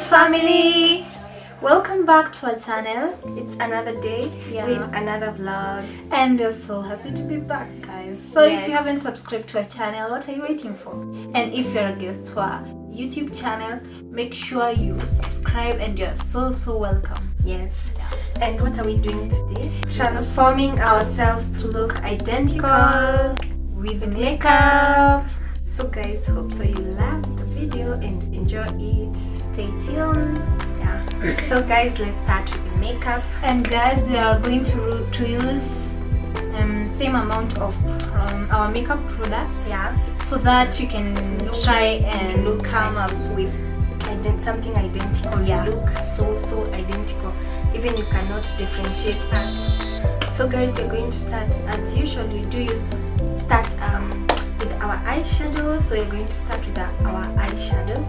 family, welcome back to our channel. It's another day with another vlog, and we're so happy to be back, guys. So if you haven't subscribed to our channel, what are you waiting for? And if you're a guest to our YouTube channel, make sure you subscribe, and you're so welcome. And what are we doing today? Transforming ourselves to look identical with makeup. So guys, hope so you loved the video and enjoy it. Stay tuned. So guys, let's start with the makeup. And guys, we are going to use same amount of our makeup products, so that you can try and come up with something identical. Look so identical, even you cannot differentiate us. So guys, we're going to start as usual. You do start with our eyeshadow. So you're going to start with our eyeshadow.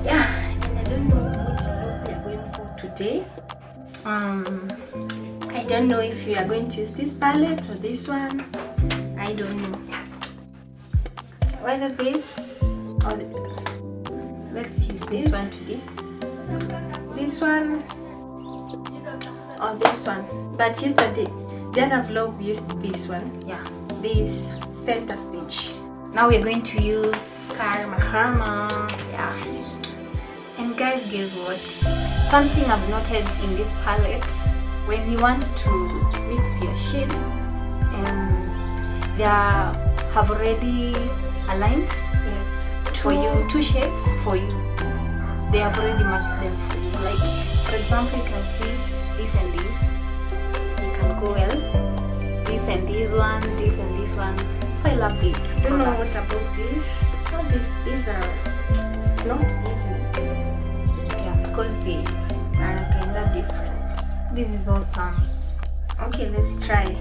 And I don't know which look we are going for today. I don't know if you are going to use this palette or this one. I don't know whether this or let's use this one to this one or this one. But yesterday, the other vlog, we used this one. This center stage. Now we're going to use Karma. And guys, guess what? Something I've noted in this palette, when you want to mix your shade, and they have already aligned for you, two shades for you. They have already matched them for you. Like, for example, you can see this and this. You can go well. This and this one, this and this one. So I love this. I don't know what about this. These are, it's not easy. Because they are kind of different. This is awesome. Okay, let's try.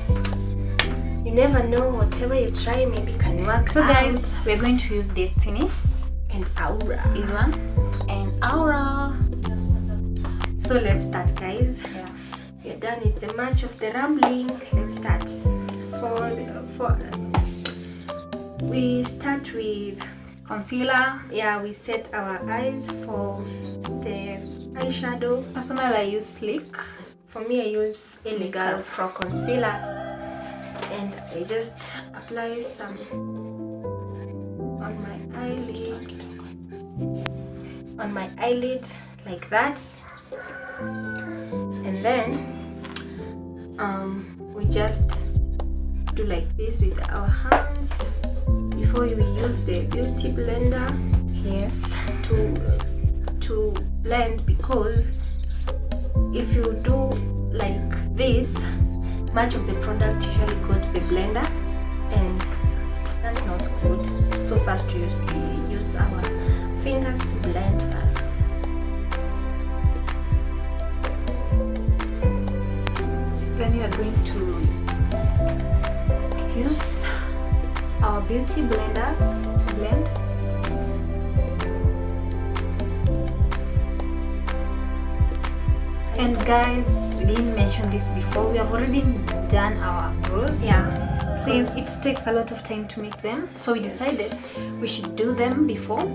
You never know, whatever you try maybe can work. So guys, we're going to use Destiny and Aura. This one and Aura. So let's start, guys. We're done with the match of the rambling. Let's start. We start with concealer. We set our eyes for the eyeshadow. Personally, I use Sleek. For me, I use Illegal Pro Concealer, and I just apply some on my eyelid like that, and then we just do like this with our hands before we use the beauty blender to blend, because if you do like this, much of the product usually go to the blender, and that's not good. So first we use our fingers to blend first. Then we are going to use our beauty blenders to blend. And guys, we didn't mention this before, we have already done our brows. Since it takes a lot of time to make them, so we decided we should do them before,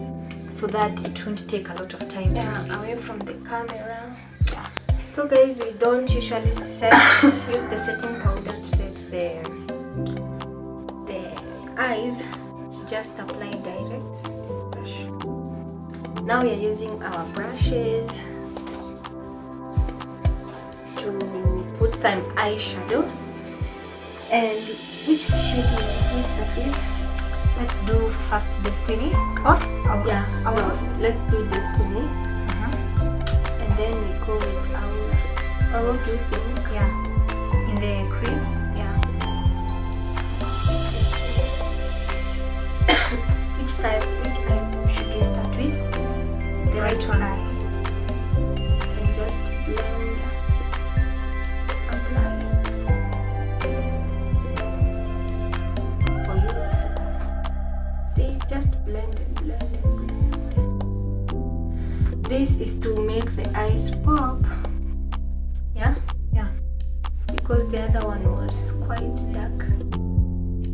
so that it won't take a lot of time away from the camera. So guys, we don't usually use the setting powder to set the eyes. Just apply direct this brush. Now we are using our brushes to put some eyeshadow. And which shade will we start with? Let's do first Destiny or let's do Destiny. And then we go with our, what do you think? In the crease. Which eye should we start with? The right one. And just blend, apply. For you, see, just blend and blend and blend. This is to make the eyes pop. Because the other one was quite dark.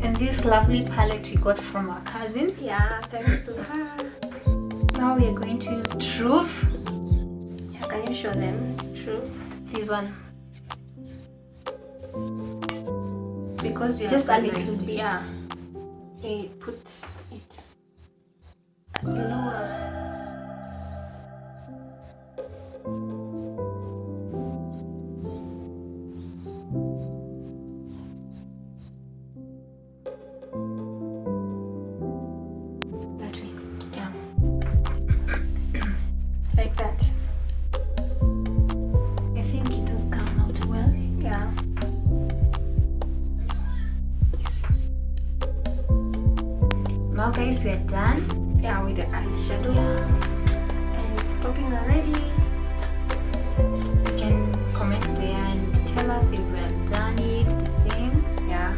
And this lovely palette we got from our cousin. Thanks to her. Now we are going to use Truth. Yeah, can you show them? Truth. This one. Because you Just have a little bit. Yeah. We put it at the lower. That way. Yeah. Like that. I think it has come out well. Yeah. Now guys, we are done. Yeah, with the eyeshadow. Yeah. And it's popping already. You can comment there and tell us if we have done it the same. Yeah.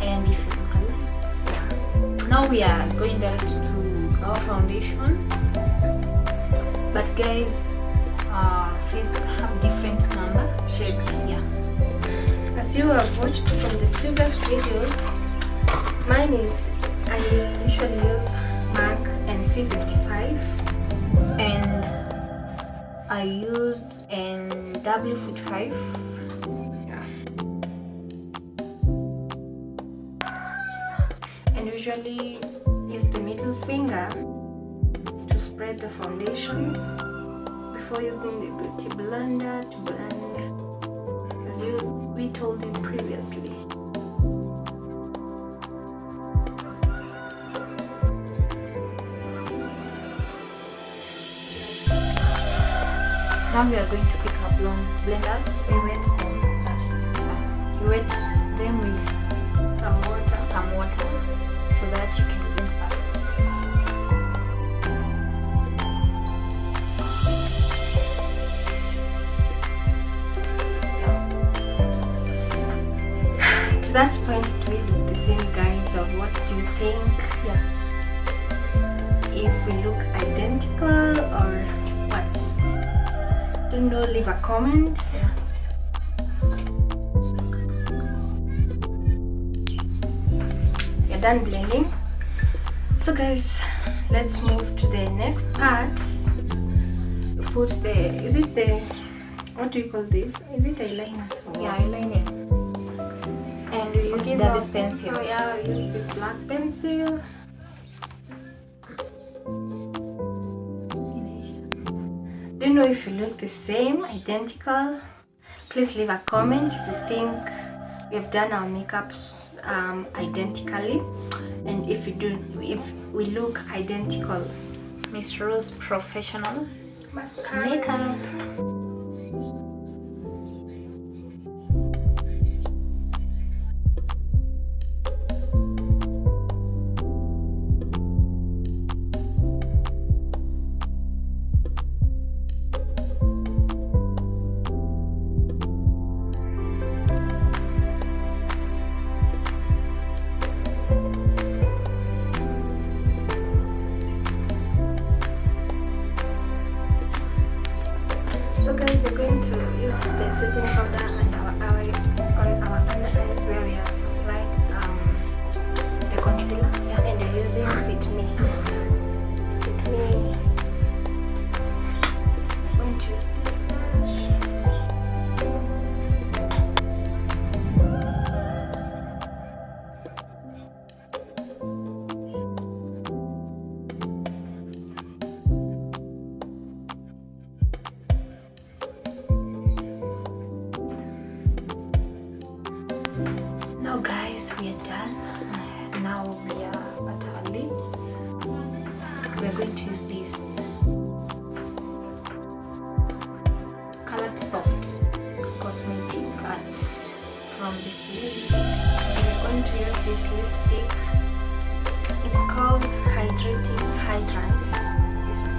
And if you look alike. Yeah. Now we are going direct to our foundation. But guys, face have different number shades. Yeah. As you have watched from the previous video, mine is, I usually use MAC and C55, And I used an W45. yeah. And usually use the middle finger to spread the foundation before using the beauty blender to blend, as we told you previously. Now we are going to pick up blenders. We wet them first. You wet them with some water so that you can blend back. To that point, do we look the same, guys, or what do you think? Yeah. If we look identical or what? Don't know, leave a comment. Yeah. You're done blending. So guys, let's move to the next part. Put what do you call this? Is it eyeliner? Yeah, eyeliner. And we use David's pencil. So yeah, we use this black pencil. Don't know if you look the same, identical. Please leave a comment if you think we have done our makeups identically, and if we look identical. Miss Rose Professional Mascara. Makeup. So guys, we're going to use the setting powder and on our under eyes where we have applied the concealer. Yeah, and we're using Fit Me. Fit Me. I'm going to use this brush. Now guys, we are done. Now we are at our lips. We are going to use this colored soft cosmetic art from this lip. We're going to use this lipstick. It's called Hydrating Hydrant. This one.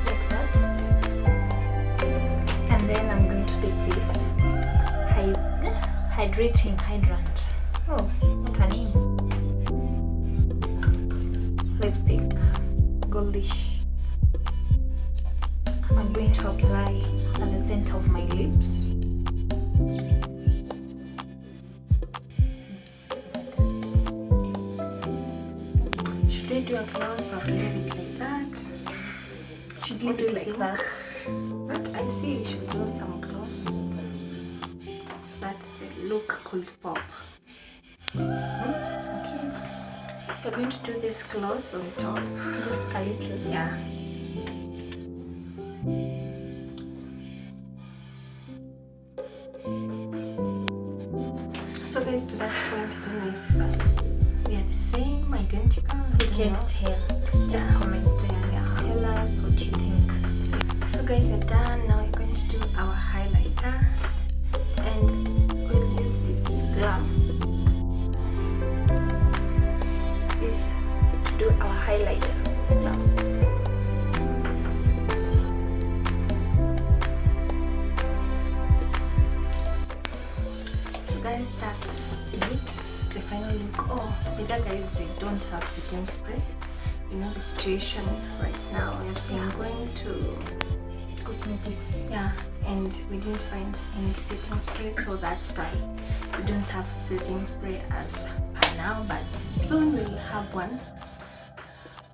Like that. And then I'm going to pick this hydrating hydrant. Oh, what a name. bluish. I'm going to apply at the center of my lips. Should we do a gloss or leave it like that? Should leave it like that. But I see we should do some gloss so that the look could pop. Okay. We're going to do this gloss on top. Just a little. Yeah. So guys, to that point, I don't know if we are the same, identical. You can't tell. Just comment there. Yeah. Tell us what you think. So guys, we're done. Now we're going to do our highlighter, and we'll use this gum. This to do our highlighter. Now. Guys, that's it, the final look. Oh, with that guys, we don't have setting spray. You know the situation right now. We've been going to Cosmetics. yeah, and we didn't find any setting spray, so that's why we don't have setting spray as per now, but soon we'll have one.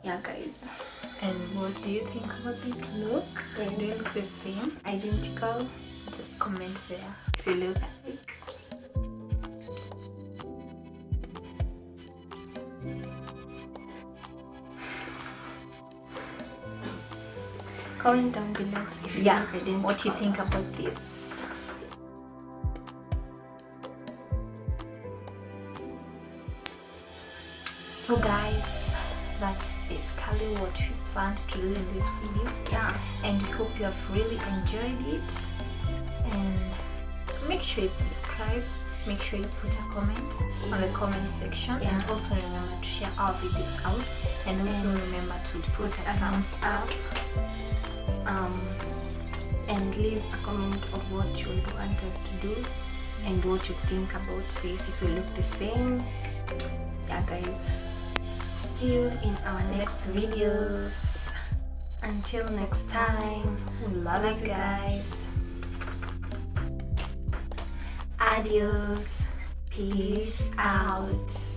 Yeah guys, And what do you think about this look? Yes. Do you look the same? identical Just comment there. if you look alike. Comment down below if you look identical. What you think about this? So guys, that's basically what we planned to do in this video. Yeah. And we hope you have really enjoyed it. And make sure you subscribe. Make sure you put a comment on the comment section. Yeah. And also remember to share our videos out. And also remember to put a thumbs up. And leave a comment of what you would want us to do and what you think about this, if you look the same. Yeah guys, see you in our next videos. Until next time, We love you guys. Adios, peace out.